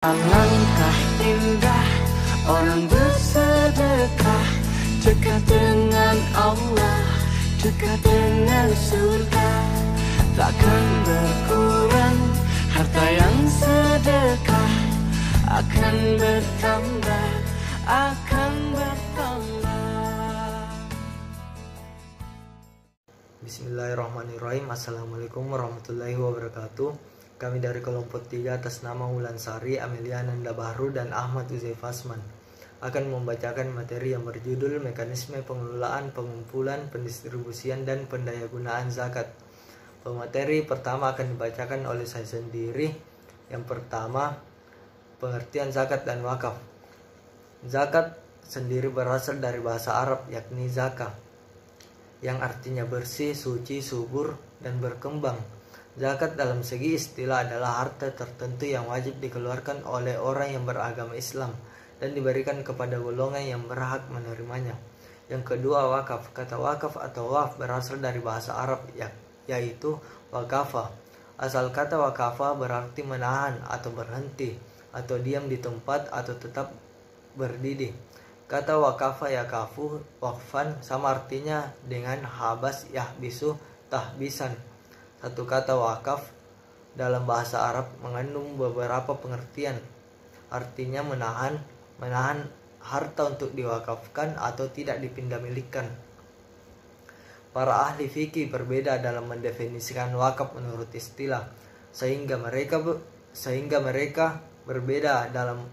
Alangkah indah orang bersedekah, dekat dengan Allah, dekat dengan surga. Takkan berkurang harta yang sedekah, akan bertambah, akan bertambah. Bismillahirrahmanirrahim. Assalamualaikum warahmatullahi wabarakatuh. Kami dari kelompok 3 atas nama Wulan Sari, Amelia Nanda Bahru, dan Ahmad Uzaif Asman akan membacakan materi yang berjudul Mekanisme Pengelolaan, Pengumpulan, Pendistribusian, dan Pendayagunaan Zakat. Pemateri pertama akan dibacakan oleh saya sendiri. Yang pertama, pengertian zakat dan wakaf. Zakat sendiri berasal dari bahasa Arab yakni zakah, yang artinya bersih, suci, subur, dan berkembang. Zakat dalam segi istilah adalah harta tertentu yang wajib dikeluarkan oleh orang yang beragama Islam dan diberikan kepada golongan yang berhak menerimanya. Yang kedua, wakaf. Kata wakaf atau waqf berasal dari bahasa Arab yaitu waqafa. Asal kata waqafa berarti menahan atau berhenti atau diam di tempat atau tetap berdiri. Kata waqafa yaqafu waqfan sama artinya dengan habas yahbisu tahbisan. Satu kata wakaf dalam bahasa Arab mengandung beberapa pengertian. Artinya menahan harta untuk diwakafkan atau tidak dipindahmilikkan. Para ahli fikih berbeda dalam mendefinisikan wakaf menurut istilah, sehingga mereka berbeda dalam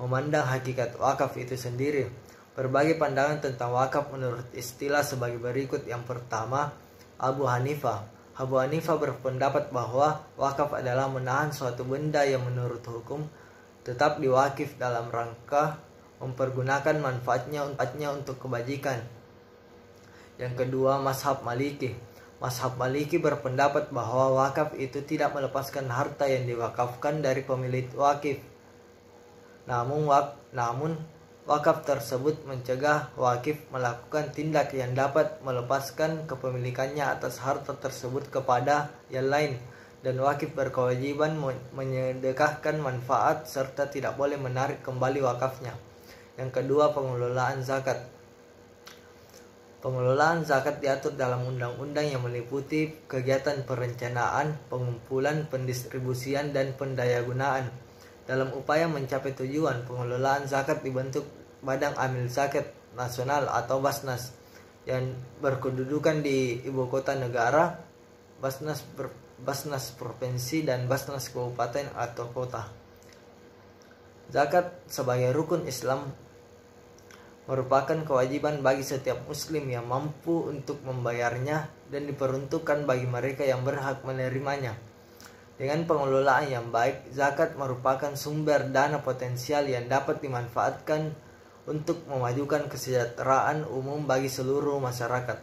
memandang hakikat wakaf itu sendiri. Berbagai pandangan tentang wakaf menurut istilah sebagai berikut. Yang pertama, Abu Hanifah berpendapat bahwa wakaf adalah menahan suatu benda yang menurut hukum tetap diwakif dalam rangka mempergunakan manfaatnya untuk kebajikan. Yang kedua, Mazhab Maliki berpendapat bahwa wakaf itu tidak melepaskan harta yang diwakafkan dari pemilik wakif. Namun wakaf tersebut mencegah wakif melakukan tindak yang dapat melepaskan kepemilikannya atas harta tersebut kepada yang lain, dan wakif berkewajiban menyedekahkan manfaat serta tidak boleh menarik kembali wakafnya. Yang kedua, pengelolaan zakat. Pengelolaan zakat diatur dalam undang-undang yang meliputi kegiatan perencanaan, pengumpulan, pendistribusian, dan pendayagunaan. Dalam upaya mencapai tujuan, pengelolaan zakat dibentuk Badan Amil Zakat Nasional atau Basnas yang berkedudukan di ibu kota negara, Basnas Provinsi, dan Basnas Kabupaten atau kota. Zakat sebagai rukun Islam merupakan kewajiban bagi setiap muslim yang mampu untuk membayarnya dan diperuntukkan bagi mereka yang berhak menerimanya. Dengan pengelolaan yang baik, zakat merupakan sumber dana potensial yang dapat dimanfaatkan untuk memajukan kesejahteraan umum bagi seluruh masyarakat.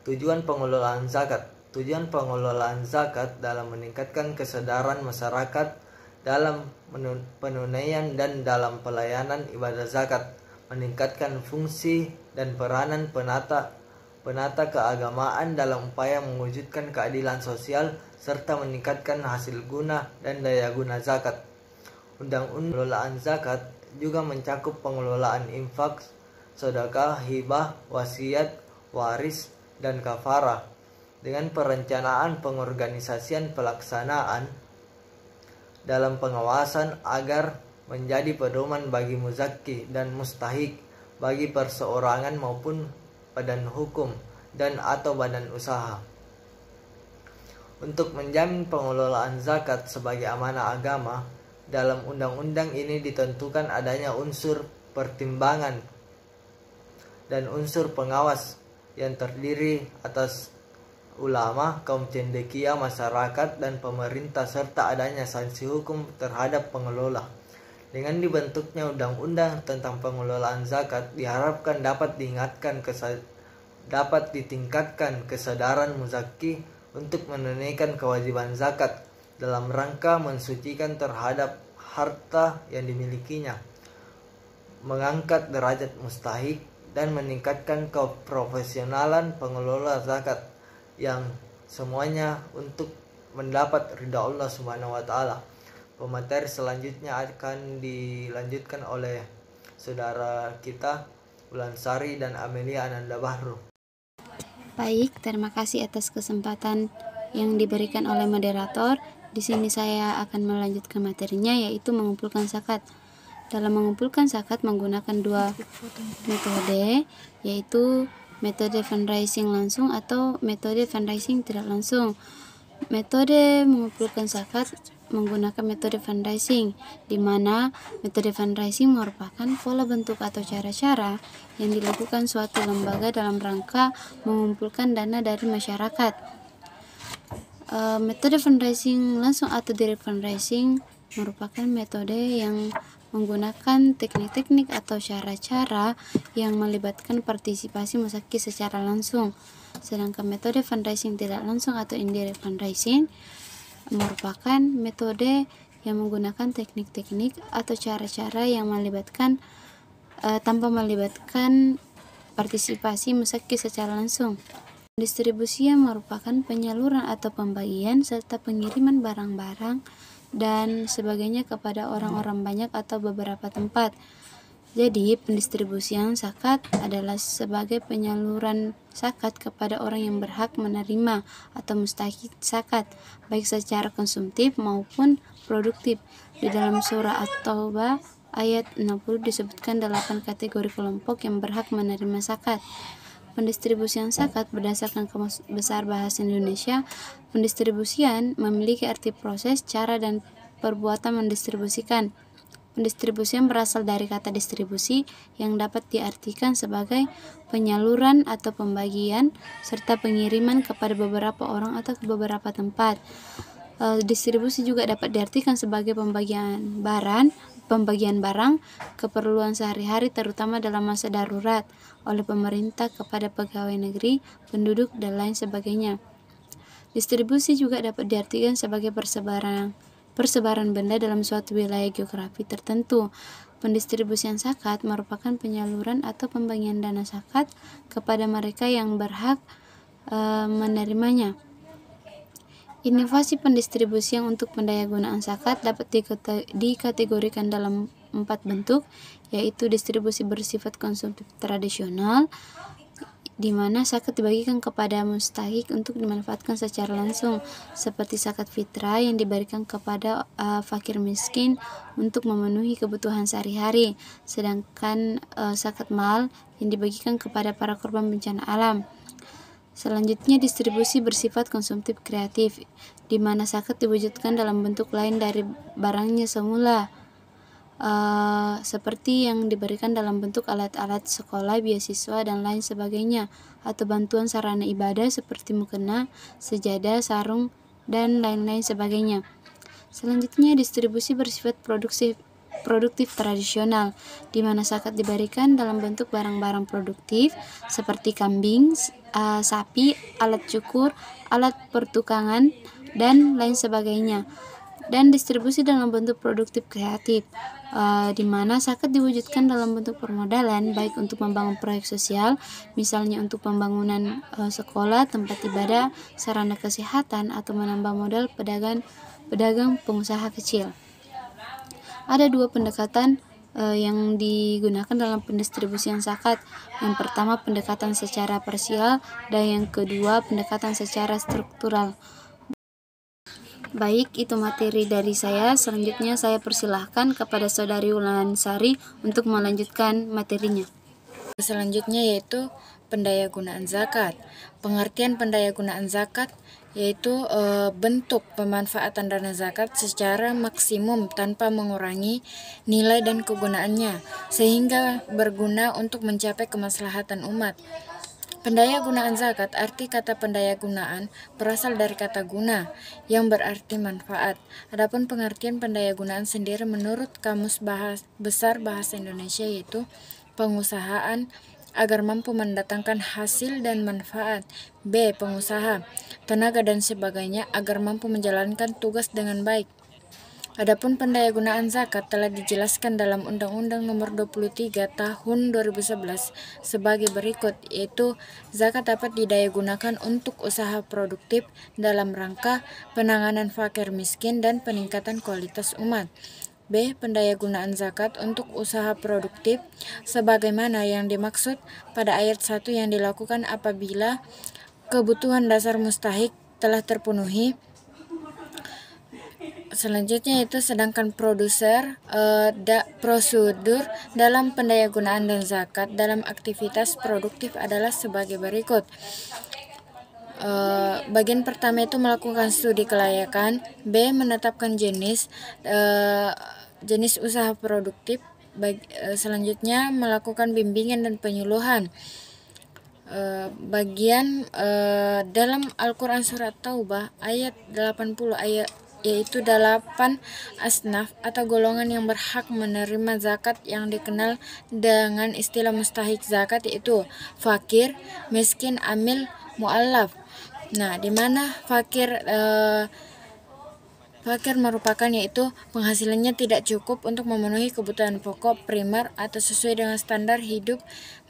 Tujuan pengelolaan zakat dalam meningkatkan kesadaran masyarakat dalam penunaian dan dalam pelayanan ibadah zakat, meningkatkan fungsi dan peranan penata keagamaan dalam upaya mewujudkan keadilan sosial serta meningkatkan hasil guna dan daya guna zakat. Undang-undang pengelolaan zakat juga mencakup pengelolaan infak, sedekah, hibah, wasiat, waris, dan kafarah dengan perencanaan, pengorganisasian, pelaksanaan dalam pengawasan agar menjadi pedoman bagi muzakki dan mustahik bagi perseorangan maupun badan hukum dan atau badan usaha. Untuk menjamin pengelolaan zakat sebagai amanah agama, dalam undang-undang ini ditentukan adanya unsur pertimbangan dan unsur pengawas yang terdiri atas ulama, kaum cendekia, masyarakat, dan pemerintah, serta adanya sanksi hukum terhadap pengelola. Dengan dibentuknya undang-undang tentang pengelolaan zakat, diharapkan dapat ditingkatkan kesadaran muzaki untuk menunaikan kewajiban zakat dalam rangka mensucikan terhadap harta yang dimilikinya, mengangkat derajat mustahik, dan meningkatkan keprofesionalan pengelola zakat yang semuanya untuk mendapat ridha Allah Subhanahu wa taala. Pemateri selanjutnya akan dilanjutkan oleh saudara kita Ulansari dan Amelia Ananda Bahru. Baik, terima kasih atas kesempatan yang diberikan oleh moderator. Di sini saya akan melanjutkan materinya, yaitu mengumpulkan zakat. Dalam mengumpulkan zakat menggunakan dua metode, yaitu metode fundraising langsung atau metode fundraising tidak langsung. Metode mengumpulkan zakat menggunakan metode fundraising, di mana metode fundraising merupakan pola bentuk atau cara-cara yang dilakukan suatu lembaga dalam rangka mengumpulkan dana dari masyarakat. Metode fundraising langsung atau direct fundraising merupakan metode yang menggunakan teknik-teknik atau cara-cara yang melibatkan partisipasi musaki secara langsung. Sedangkan metode fundraising tidak langsung atau indirect fundraising merupakan metode yang menggunakan teknik-teknik atau cara-cara yang melibatkan tanpa melibatkan partisipasi musaki secara langsung. Distribusi merupakan penyaluran atau pembagian serta pengiriman barang-barang dan sebagainya kepada orang-orang banyak atau beberapa tempat. Jadi, pendistribusian zakat adalah sebagai penyaluran zakat kepada orang yang berhak menerima atau mustahik zakat, baik secara konsumtif maupun produktif. Di dalam surah At-Taubah ayat 60 disebutkan 8 kategori kelompok yang berhak menerima zakat. Pendistribusian zakat berdasarkan Kamus Besar Bahasa Indonesia, pendistribusian memiliki arti proses, cara, dan perbuatan mendistribusikan. Pendistribusian berasal dari kata distribusi yang dapat diartikan sebagai penyaluran atau pembagian serta pengiriman kepada beberapa orang atau ke beberapa tempat. Distribusi juga dapat diartikan sebagai pembagian barang keperluan sehari-hari terutama dalam masa darurat oleh pemerintah kepada pegawai negeri, penduduk, dan lain sebagainya. Distribusi juga dapat diartikan sebagai persebaran benda dalam suatu wilayah geografi tertentu. Pendistribusian zakat merupakan penyaluran atau pembagian dana zakat kepada mereka yang berhak menerimanya. Inovasi pendistribusian untuk pendayagunaan zakat dapat dikategorikan dalam 4 bentuk, yaitu distribusi bersifat konsumtif tradisional, di mana zakat dibagikan kepada mustahik untuk dimanfaatkan secara langsung, seperti zakat fitrah yang diberikan kepada fakir miskin untuk memenuhi kebutuhan sehari-hari, sedangkan zakat mal yang dibagikan kepada para korban bencana alam. Selanjutnya, distribusi bersifat konsumtif kreatif, di mana zakat diwujudkan dalam bentuk lain dari barangnya semula, seperti yang diberikan dalam bentuk alat-alat sekolah, beasiswa, dan lain sebagainya, atau bantuan sarana ibadah seperti mukena, sejadah, sarung, dan lain-lain sebagainya. Selanjutnya, distribusi bersifat produktif tradisional, di mana zakat diberikan dalam bentuk barang-barang produktif seperti kambing, sapi, alat cukur, alat pertukangan, dan lain sebagainya. Dan distribusi dalam bentuk produktif kreatif, di mana zakat diwujudkan dalam bentuk permodalan, baik untuk membangun proyek sosial, misalnya untuk pembangunan sekolah, tempat ibadah, sarana kesehatan, atau menambah modal pedagang pengusaha kecil. Ada 2 pendekatan yang digunakan dalam pendistribusian zakat. Yang pertama, pendekatan secara parsial, dan yang kedua, pendekatan secara struktural. Baik, itu materi dari saya. Selanjutnya saya persilahkan kepada Saudari Ulansari untuk melanjutkan materinya. Selanjutnya yaitu pendayagunaan zakat. Pengertian pendayagunaan zakat yaitu bentuk pemanfaatan dana zakat secara maksimum tanpa mengurangi nilai dan kegunaannya, sehingga berguna untuk mencapai kemaslahatan umat. Pendayagunaan zakat, arti kata pendayagunaan berasal dari kata guna yang berarti manfaat. Adapun pengertian pendayagunaan sendiri menurut Kamus Besar Bahasa Indonesia yaitu pengusahaan agar mampu mendatangkan hasil dan manfaat. B. Pengusaha, tenaga dan sebagainya agar mampu menjalankan tugas dengan baik. Adapun pendayagunaan zakat telah dijelaskan dalam Undang-Undang Nomor 23 Tahun 2011 sebagai berikut, yaitu zakat dapat didayagunakan untuk usaha produktif dalam rangka penanganan fakir miskin dan peningkatan kualitas umat. B. Pendayagunaan zakat untuk usaha produktif sebagaimana yang dimaksud pada ayat 1 yang dilakukan apabila kebutuhan dasar mustahik telah terpenuhi. Selanjutnya itu sedangkan prosedur dalam pendayagunaan dan zakat dalam aktivitas produktif adalah sebagai berikut. Bagian pertama itu melakukan studi kelayakan. B. Menetapkan jenis usaha produktif. Selanjutnya melakukan bimbingan dan penyuluhan. Dalam Al-Quran surat Taubah ayat 80 yaitu 8 asnaf atau golongan yang berhak menerima zakat yang dikenal dengan istilah mustahik zakat, yaitu fakir, miskin, amil, mu'allaf. Nah, di mana fakir merupakan yaitu penghasilannya tidak cukup untuk memenuhi kebutuhan pokok primer atau sesuai dengan standar hidup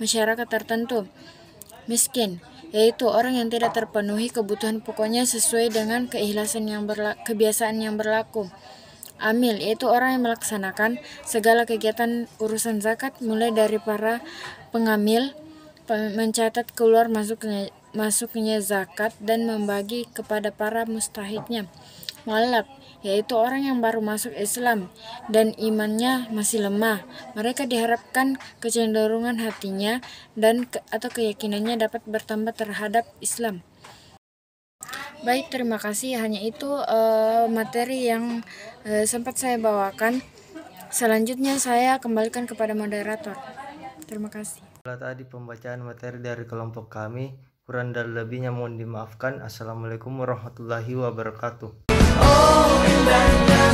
masyarakat tertentu. Miskin yaitu orang yang tidak terpenuhi kebutuhan pokoknya sesuai dengan kebiasaan yang berlaku. Amil yaitu orang yang melaksanakan segala kegiatan urusan zakat mulai dari para pengamil, mencatat keluar masuknya zakat dan membagi kepada para mustahiknya. Mu'allaf yaitu orang yang baru masuk Islam dan imannya masih lemah. Mereka diharapkan kecenderungan hatinya atau keyakinannya dapat bertambah terhadap Islam. Baik, terima kasih. Hanya itu materi yang sempat saya bawakan. Selanjutnya saya kembalikan kepada moderator. Terima kasih. Setelah tadi pembacaan materi dari kelompok kami, kurang dan lebihnya mohon dimaafkan. Assalamualaikum warahmatullahi wabarakatuh. Oh, indahnya